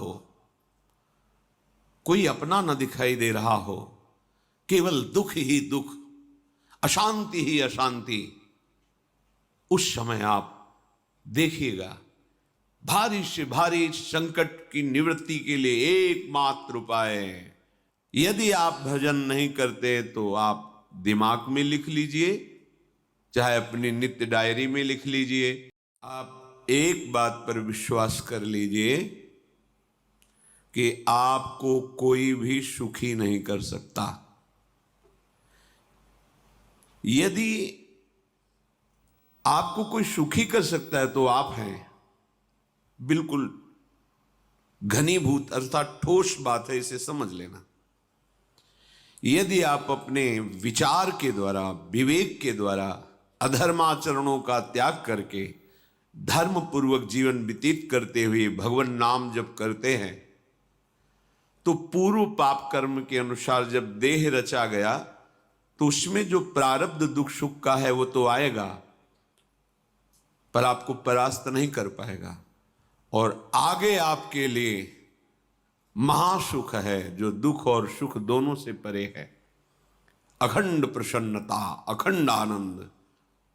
हो, कोई अपना न दिखाई दे रहा हो, केवल दुख ही दुख, अशांति ही अशांति, उस समय आप देखिएगा भारी से भारी संकट की निवृत्ति के लिए एकमात्र उपाय है। यदि आप भजन नहीं करते तो आप दिमाग में लिख लीजिए, चाहे अपनी नित्य डायरी में लिख लीजिए। आप एक बात पर विश्वास कर लीजिए कि आपको कोई भी सुखी नहीं कर सकता। यदि आपको कोई सुखी कर सकता है तो आप हैं। बिल्कुल घनीभूत अर्थात ठोस बात है, इसे समझ लेना। यदि आप अपने विचार के द्वारा, विवेक के द्वारा अधर्माचरणों का त्याग करके धर्म पूर्वक जीवन व्यतीत करते हुए भगवान नाम जप करते हैं, तो पूर्व पाप कर्म के अनुसार जब देह रचा गया तो उसमें जो प्रारब्ध दुख सुख का है वो तो आएगा, पर आपको परास्त नहीं कर पाएगा। और आगे आपके लिए महासुख है जो दुख और सुख दोनों से परे है। अखंड प्रसन्नता, अखंड आनंद,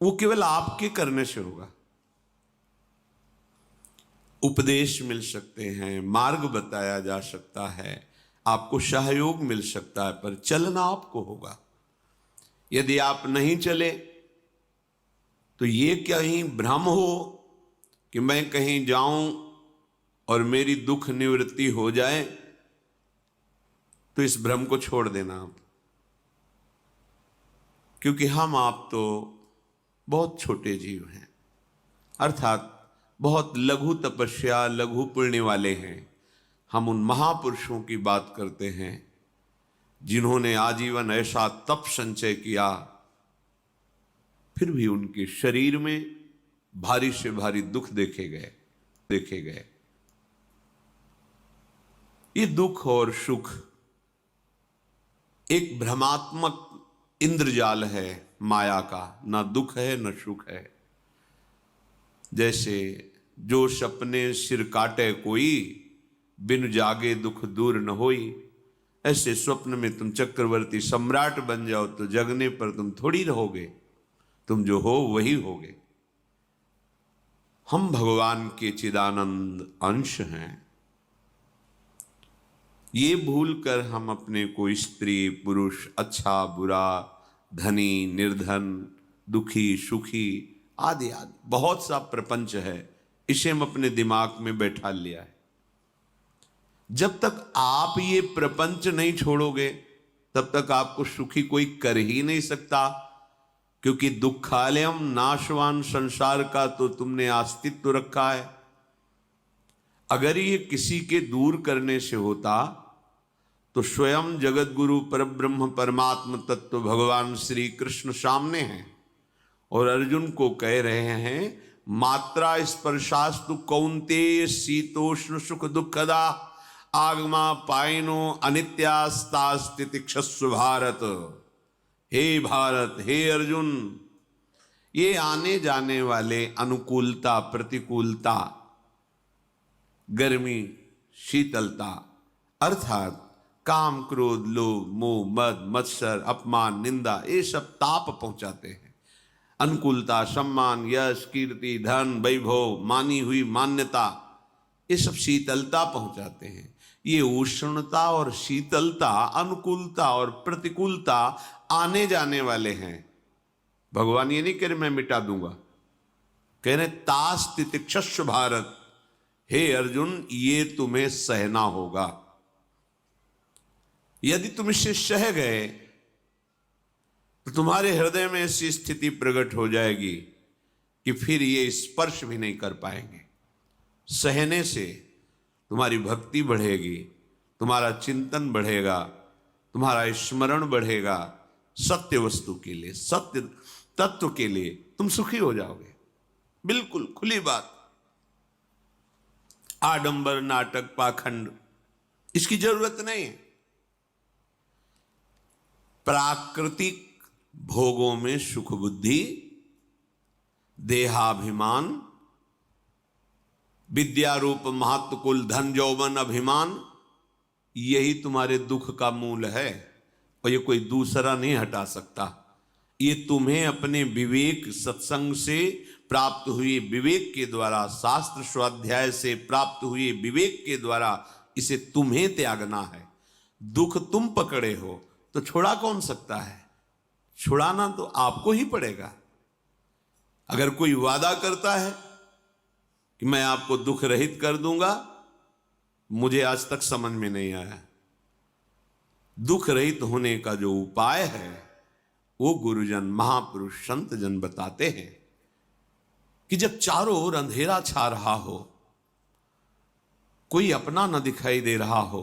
वो केवल आपके करने से होगा। उपदेश मिल सकते हैं, मार्ग बताया जा सकता है, आपको सहयोग मिल सकता है, पर चलना आपको होगा। यदि आप नहीं चले तो ये कहीं भ्रम हो कि मैं कहीं जाऊं और मेरी दुख निवृत्ति हो जाए, तो इस भ्रम को छोड़ देना आप। क्योंकि हम आप तो बहुत छोटे जीव हैं, अर्थात बहुत लघु तपस्या, लघु पुण्य वाले हैं। हम उन महापुरुषों की बात करते हैं जिन्होंने आजीवन ऐसा तप संचय किया, फिर भी उनके शरीर में भारी से भारी दुख देखे गए। ये दुख और सुख एक भ्रमात्मक इंद्रजाल है माया का, ना दुख है न सुख है। जैसे जो सपने सिर काटे कोई, बिन जागे दुख दूर न होई। ऐसे स्वप्न में तुम चक्रवर्ती सम्राट बन जाओ तो जगने पर तुम थोड़ी रहोगे, तुम जो हो वही होगे। हम भगवान के चिदानंद अंश हैं। ये भूल कर हम अपने को स्त्री पुरुष, अच्छा बुरा, धनी निर्धन, दुखी सुखी आदि आदि बहुत सा प्रपंच है, इसे हम अपने दिमाग में बैठा लिया है। जब तक आप ये प्रपंच नहीं छोड़ोगे तब तक आपको सुखी कोई कर ही नहीं सकता, क्योंकि दुखालयम नाशवान संसार का तो तुमने अस्तित्व रखा है। अगर ये किसी के दूर करने से होता तो स्वयं जगत गुरु परब्रह्म परमात्म तत्व भगवान श्री कृष्ण सामने हैं और अर्जुन को कह रहे हैं, मात्रा स्पर्शास्तु कौन्तेय शीतोष्ण सुख दुखदा आगमा पायनो अनित्यास्तास्तितिक्षस्व भारत। हे भारत, हे अर्जुन, ये आने जाने वाले अनुकूलता प्रतिकूलता, गर्मी शीतलता, अर्थात काम क्रोध लोभ मोह मद मत्सर अपमान निंदा, ये सब ताप पहुंचाते हैं। अनुकूलता सम्मान यश कीर्ति धन वैभव, मानी हुई मान्यता, ये सब शीतलता पहुंचाते हैं। ये उष्णता और शीतलता, अनुकूलता और प्रतिकूलता आने जाने वाले हैं। भगवान ये नहीं कह रहे मैं मिटा दूंगा, कह रहे तास तितिक्षस्व भारत। हे अर्जुन, ये तुम्हें सहना होगा। यदि तुम इसे सह गए तो तुम्हारे हृदय में ऐसी स्थिति प्रकट हो जाएगी कि फिर ये स्पर्श भी नहीं कर पाएंगे। सहने से तुम्हारी भक्ति बढ़ेगी, तुम्हारा चिंतन बढ़ेगा, तुम्हारा स्मरण बढ़ेगा, सत्य वस्तु के लिए, सत्य तत्व के लिए तुम सुखी हो जाओगे। बिल्कुल खुली बात। आडंबर नाटक पाखंड इसकी जरूरत नहीं है। प्राकृतिक भोगों में सुख बुद्धि, देहाभिमान, विद्या रूप महत्व कुल धन यौवन अभिमान, यही तुम्हारे दुख का मूल है और ये कोई दूसरा नहीं हटा सकता। ये तुम्हें अपने विवेक सत्संग से प्राप्त हुए विवेक के द्वारा, शास्त्र स्वाध्याय से प्राप्त हुए विवेक के द्वारा इसे तुम्हें त्यागना है। दुख तुम पकड़े हो तो छुड़ा कौन सकता है? छुड़ाना तो आपको ही पड़ेगा। अगर कोई वादा करता है कि मैं आपको दुख रहित कर दूंगा, मुझे आज तक समझ में नहीं आया। दुख रहित होने का जो उपाय है वो गुरुजन, महापुरुष, संत जन बताते हैं कि जब चारों ओर अंधेरा छा रहा हो, कोई अपना न दिखाई दे रहा हो,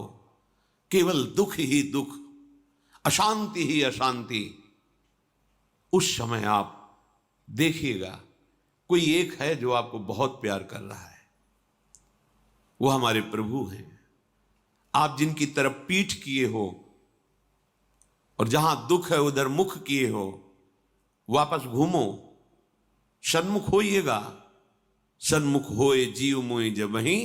केवल दुख ही दुख, अशांति ही अशांति, उस समय आप देखिएगा कोई एक है जो आपको बहुत प्यार कर रहा है। वो हमारे प्रभु हैं। आप जिनकी तरफ पीठ किए हो और जहां दुख है उधर मुख किए हो, वापस घूमो, सन्मुख होइएगा। सन्मुख होए जीव मोहि जबहि,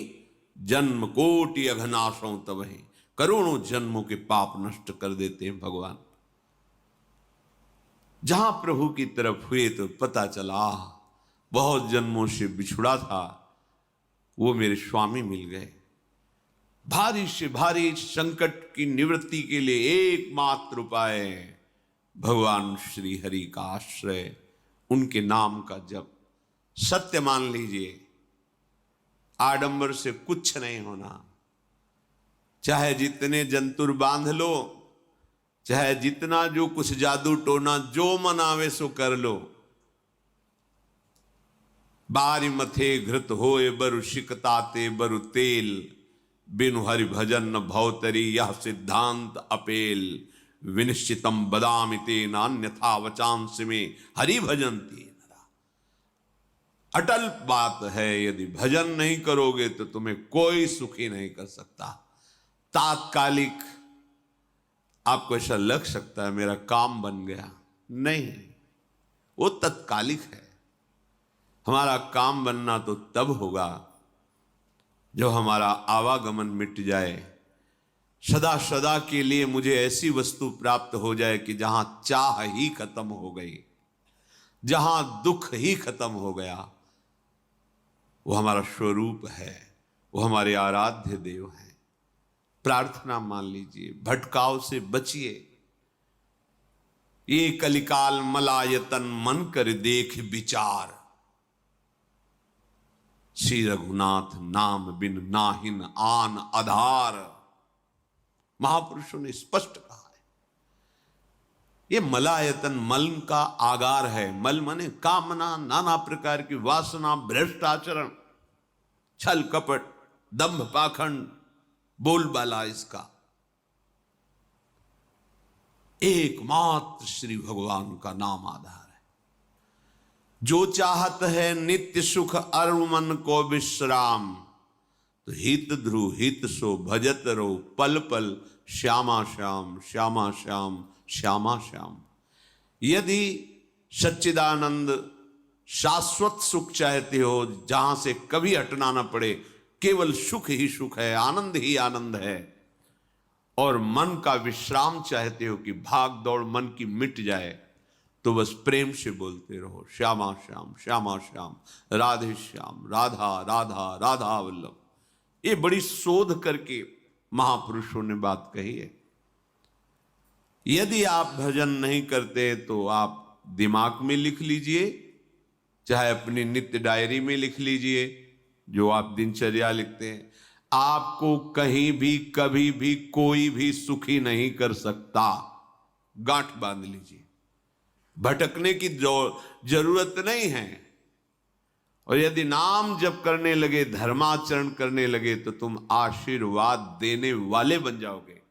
जन्म कोटि अघनाशों तबहि। करोड़ों जन्मों के पाप नष्ट कर देते हैं भगवान। जहां प्रभु की तरफ हुए तो पता चला बहुत जन्मों से बिछुड़ा था, वो मेरे स्वामी मिल गए। भारी से भारी संकट की निवृत्ति के लिए एकमात्र उपाय भगवान श्री हरि का आश्रय, उनके नाम का जप। सत्य मान लीजिए, आडंबर से कुछ नहीं होना। चाहे जितने जंतुर बांध लो, चाहे जितना जो कुछ जादू टोना जो मनावे सो कर लो, बारी मथे घृत होए बरु शिकताते बरु तेल, बिनु हरि भजन न भवतरी यह सिद्धांत अपेल। विनिश्चितम बदामि तेन अन्यथा वचांस में हरि भजन्ति नरा। अटल बात है, यदि भजन नहीं करोगे तो तुम्हें कोई सुखी नहीं कर सकता। तात्कालिक आपको ऐसा लग सकता है मेरा काम बन गया, नहीं, वो तत्कालिक है। हमारा काम बनना तो तब होगा जो हमारा आवागमन मिट जाए, सदा सदा के लिए मुझे ऐसी वस्तु प्राप्त हो जाए कि जहां चाह ही खत्म हो गई, जहां दुख ही खत्म हो गया। वो हमारा स्वरूप है, वो हमारे आराध्य देव हैं। प्रार्थना मान लीजिए, भटकाव से बचिए। ये कलिकाल मलायतन मन कर देख विचार, श्री रघुनाथ नाम बिन नाहिन आन आधार। महापुरुषों ने स्पष्ट कहा है। ये मलायतन मल का आगार है। मल माने कामना, नाना प्रकार की वासना, भ्रष्ट आचरण, छल कपट, दंभ पाखंड, बोलबाला, इसका एकमात्र श्री भगवान का नाम आधार है। जो चाहत है नित्य सुख अरु मन को विश्राम, तो हित ध्रुव हित सो भजत रो पल पल श्यामा श्याम श्यामा श्याम श्यामा श्याम। यदि सच्चिदानंद शाश्वत सुख चाहते हो, जहां से कभी हटना ना पड़े, केवल सुख ही सुख है, आनंद ही आनंद है, और मन का विश्राम चाहते हो कि भाग दौड़ मन की मिट जाए, तो बस प्रेम से बोलते रहो श्यामा श्याम श्यामा श्याम, राधे श्याम, राधा राधा राधा वल्लभ। ये बड़ी शोध करके महापुरुषों ने बात कही है। यदि आप भजन नहीं करते तो आप दिमाग में लिख लीजिए, चाहे अपनी नित्य डायरी में लिख लीजिए, जो आप दिनचर्या लिखते हैं। आपको कहीं भी कभी भी कोई भी सुखी नहीं कर सकता। गांठ बांध लीजिए, भटकने की जरूरत नहीं है। और यदि नाम जप करने लगे, धर्माचरण करने लगे, तो तुम आशीर्वाद देने वाले बन जाओगे।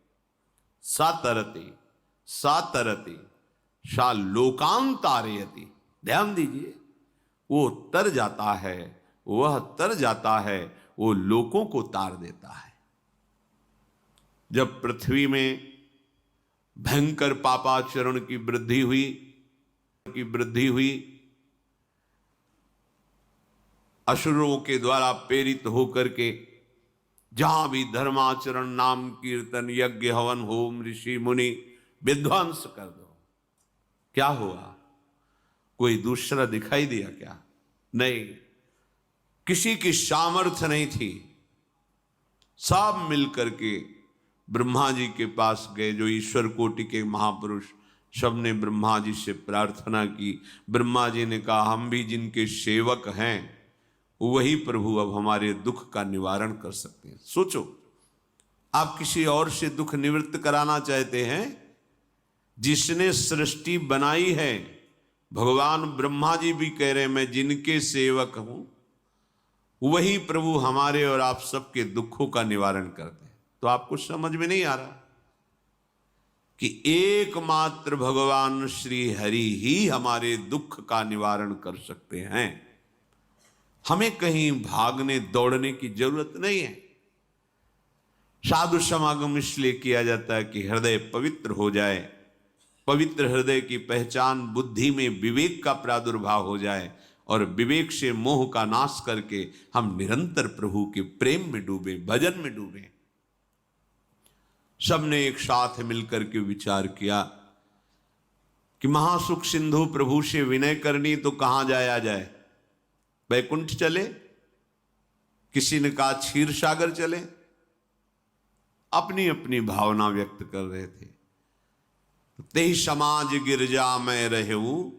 सातरति सातरति सा लोकांतारयति। ध्यान दीजिए, वो तर जाता है, वह तर जाता है, वो लोकों को तार देता है। जब पृथ्वी में भयंकर पापाचरण की वृद्धि हुई, असुरों के द्वारा प्रेरित होकर के जहां भी धर्माचरण, नाम कीर्तन, यज्ञ, हवन, होम, ऋषि मुनि विध्वंस कर दो, क्या हुआ? कोई दूसरा दिखाई दिया क्या? नहीं, किसी की सामर्थ्य नहीं थी। सब मिलकर के ब्रह्मा जी के पास गए, जो ईश्वर कोटि के महापुरुष, सबने ब्रह्मा जी से प्रार्थना की। ब्रह्मा जी ने कहा, हम भी जिनके सेवक हैं वही प्रभु अब हमारे दुख का निवारण कर सकते हैं। सोचो, आप किसी और से दुख निवृत्त कराना चाहते हैं? जिसने सृष्टि बनाई है, भगवान ब्रह्मा जी भी कह रहे हैं मैं जिनके सेवक हूं, वही प्रभु हमारे और आप सबके दुखों का निवारण करते हैं। तो आपको समझ में नहीं आ रहा कि एकमात्र भगवान श्री हरि ही हमारे दुख का निवारण कर सकते हैं। हमें कहीं भागने दौड़ने की जरूरत नहीं है। साधु समागम इसलिए किया जाता है कि हृदय पवित्र हो जाए। पवित्र हृदय की पहचान बुद्धि में विवेक का प्रादुर्भाव हो जाए, और विवेक से मोह का नाश करके हम निरंतर प्रभु के प्रेम में डूबे, भजन में डूबे। सबने एक साथ मिलकर के विचार किया कि महासुख सिंधु प्रभु से विनय करनी तो कहां जाया जाए? वैकुंठ चले, किसी ने कहा क्षीर सागर चले। अपनी अपनी भावना व्यक्त कर रहे थे। तेहि समाज गिरजा में रहेऊ,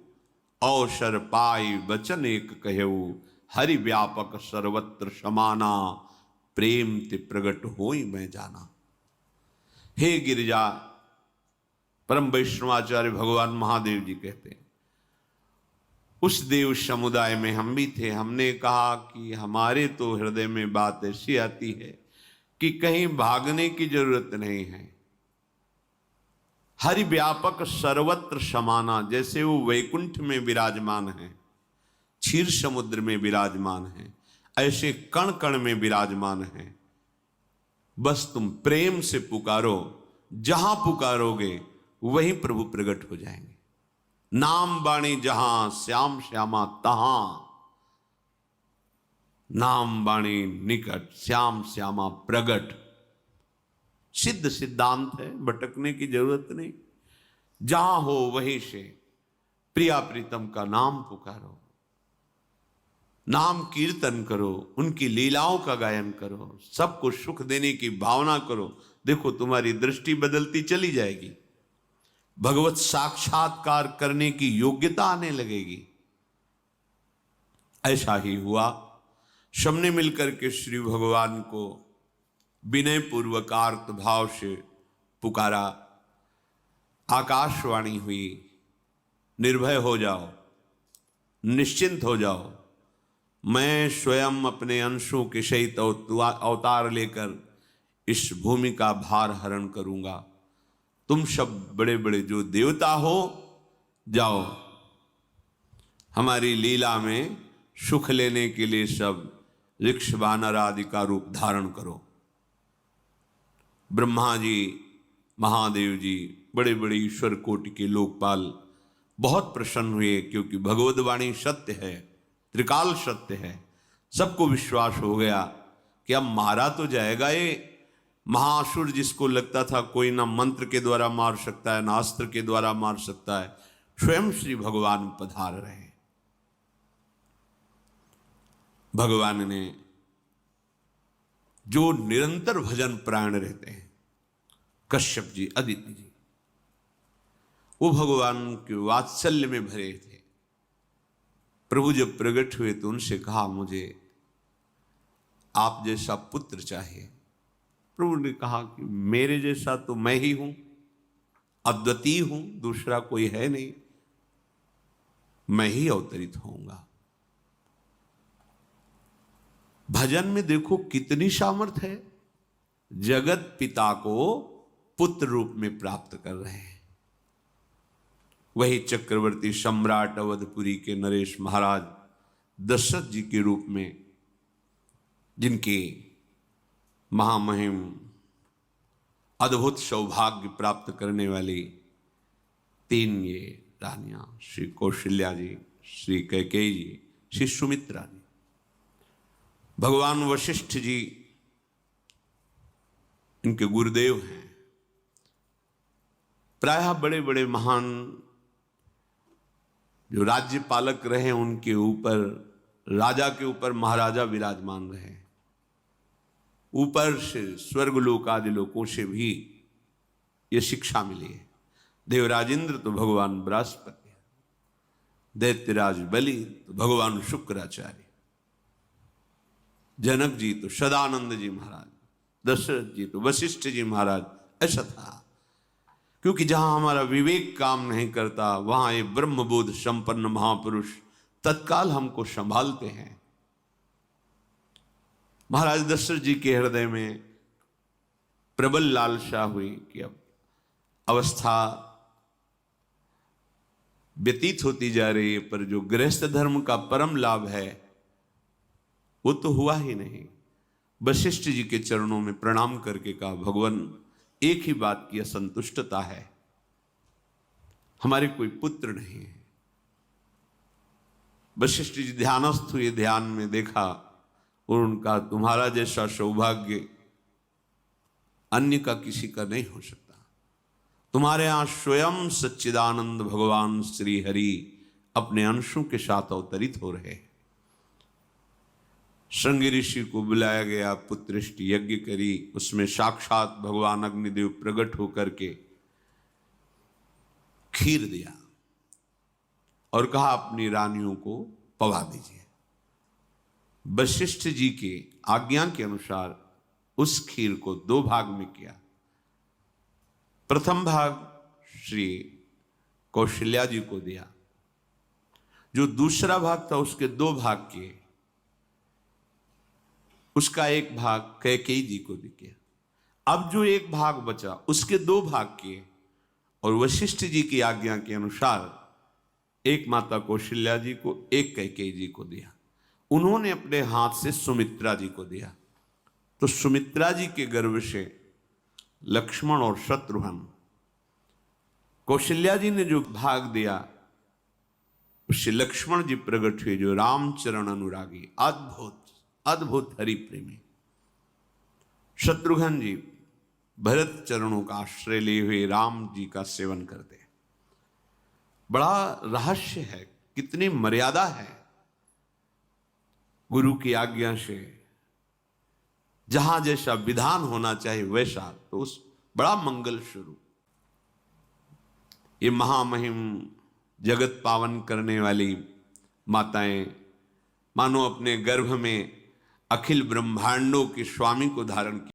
अवसर पाई वचन एक कहेऊ, हरि व्यापक सर्वत्र समाना, प्रेम ते प्रगट होई मैं जाना। हे गिरिजा, परम वैष्णवाचार्य भगवान महादेव जी कहते हैं, उस देव समुदाय में हम भी थे। हमने कहा कि हमारे तो हृदय में बात ऐसी आती है कि कहीं भागने की जरूरत नहीं है। हरि व्यापक सर्वत्र समाना, जैसे वो वैकुंठ में विराजमान है, क्षीर समुद्र में विराजमान है, ऐसे कण कण में विराजमान है। बस तुम प्रेम से पुकारो, जहां पुकारोगे वहीं प्रभु प्रकट हो जाएंगे। नाम बाणी जहां श्याम श्यामा तहां, नाम बाणी निकट श्याम श्यामा प्रगट। सिद्ध सिद्धांत है, भटकने की जरूरत नहीं। जहां हो वहीं से प्रिया प्रीतम का नाम पुकारो, नाम कीर्तन करो, उनकी लीलाओं का गायन करो, सबको सुख देने की भावना करो। देखो तुम्हारी दृष्टि बदलती चली जाएगी, भगवत साक्षात्कार करने की योग्यता आने लगेगी। ऐसा ही हुआ। सबने मिलकर के श्री भगवान को विनय पूर्वक आर्त भाव से पुकारा। आकाशवाणी हुई, निर्भय हो जाओ, निश्चिंत हो जाओ, मैं स्वयं अपने अंशों के सहित अवतार लेकर इस भूमि का भार हरण करूंगा। तुम सब बड़े बड़े जो देवता हो, जाओ हमारी लीला में सुख लेने के लिए सब ऋक्ष वानर आदि का रूप धारण करो। ब्रह्मा जी, महादेव जी, बड़े बड़े ईश्वर कोटि के लोकपाल बहुत प्रसन्न हुए, क्योंकि भगवद वाणी सत्य है, त्रिकाल सत्य है। सबको विश्वास हो गया कि अब मारा तो जाएगा ये महासुर, जिसको लगता था कोई ना मंत्र के द्वारा मार सकता है, ना अस्त्र के द्वारा मार सकता है। स्वयं श्री भगवान पधार रहे। भगवान ने जो निरंतर भजन प्राण रहते हैं, कश्यप जी, अदिति जी, वो भगवान के वात्सल्य में भरे थे। प्रभु जब प्रकट हुए तो उनसे कहा, मुझे आप जैसा पुत्र चाहिए। प्रभु ने कहा कि मेरे जैसा तो मैं ही हूं, अद्वितीय हूं, दूसरा कोई है नहीं, मैं ही अवतरित होऊंगा। भजन में देखो कितनी सामर्थ्य है। जगत पिता को पुत्र रूप में प्राप्त कर रहे हैं। वही चक्रवर्ती सम्राट अवधपुरी के नरेश महाराज दशरथ जी के रूप में, जिनके महामहिम अद्भुत सौभाग्य प्राप्त करने वाली 3 ये रानियां, श्री कौशल्या जी, श्री कैकेयी जी, श्री सुमित्रा जी, भगवान वशिष्ठ जी इनके गुरुदेव हैं। प्रायः बड़े बड़े महान जो राज्य पालक रहे उनके ऊपर, राजा के ऊपर महाराजा विराजमान रहे। ऊपर से स्वर्गलोक आदि लोकों से भी ये शिक्षा मिली है। देवराजेंद्र तो भगवान बृहस्पति, दैत्यराज बलि तो भगवान शुक्राचार्य, जनक जी तो सदानंद जी महाराज, दशरथ जी तो वशिष्ठ जी महाराज। ऐसा था, क्योंकि जहां हमारा विवेक काम नहीं करता वहां ये ब्रह्मबोध संपन्न महापुरुष तत्काल हमको संभालते हैं। महाराज दशरथ जी के हृदय में प्रबल लालसा हुई कि अब अवस्था व्यतीत होती जा रही है, पर जो गृहस्थ धर्म का परम लाभ है वो तो हुआ ही नहीं। वशिष्ठ जी के चरणों में प्रणाम करके कहा, भगवान एक ही बात की असंतुष्टता है, हमारे कोई पुत्र नहीं है। वशिष्ठ जी ध्यानस्थ हुए, ध्यान में देखा और उनका, तुम्हारा जैसा सौभाग्य अन्य का किसी का नहीं हो सकता। तुम्हारे यहां स्वयं सच्चिदानंद भगवान श्री हरि अपने अंशों के साथ अवतरित हो रहे हैं। श्रृंगी ऋषि को बुलाया गया, पुत्रेष्टि यज्ञ करी, उसमें साक्षात भगवान अग्निदेव प्रकट होकर के खीर दिया और कहा अपनी रानियों को पवा दीजिए। वशिष्ठ जी के आज्ञा के अनुसार उस खीर को 2 भाग में किया। प्रथम भाग श्री कौशल्या जी को दिया, जो दूसरा भाग था उसके 2 भाग किए, उसका 1 भाग कैकेयी जी को दिया। अब जो 1 भाग बचा उसके 2 भाग किए और वशिष्ठ जी की आज्ञा के अनुसार 1 माता कौशल्या जी को, 1 कैकेयी जी को दिया। उन्होंने अपने हाथ से सुमित्रा जी को दिया, तो सुमित्रा जी के गर्भ से लक्ष्मण और शत्रुघ्न, कौशल्या जी ने जो भाग दिया उससे लक्ष्मण जी प्रकट हुए, जो रामचरण अनुरागी, अद्भुत अद्भुत हरि प्रेमी। शत्रुघ्न जी भरत चरणों का आश्रय लिए हुए राम जी का सेवन करते हैं। बड़ा रहस्य है, कितनी मर्यादा है गुरु की आज्ञा से। जहां जैसा विधान होना चाहिए वैसा, तो उस बड़ा मंगल स्वरूप ये महामहिम जगत पावन करने वाली माताएं मानो अपने गर्भ में अखिल ब्रह्मांडों के स्वामी को धारण किया।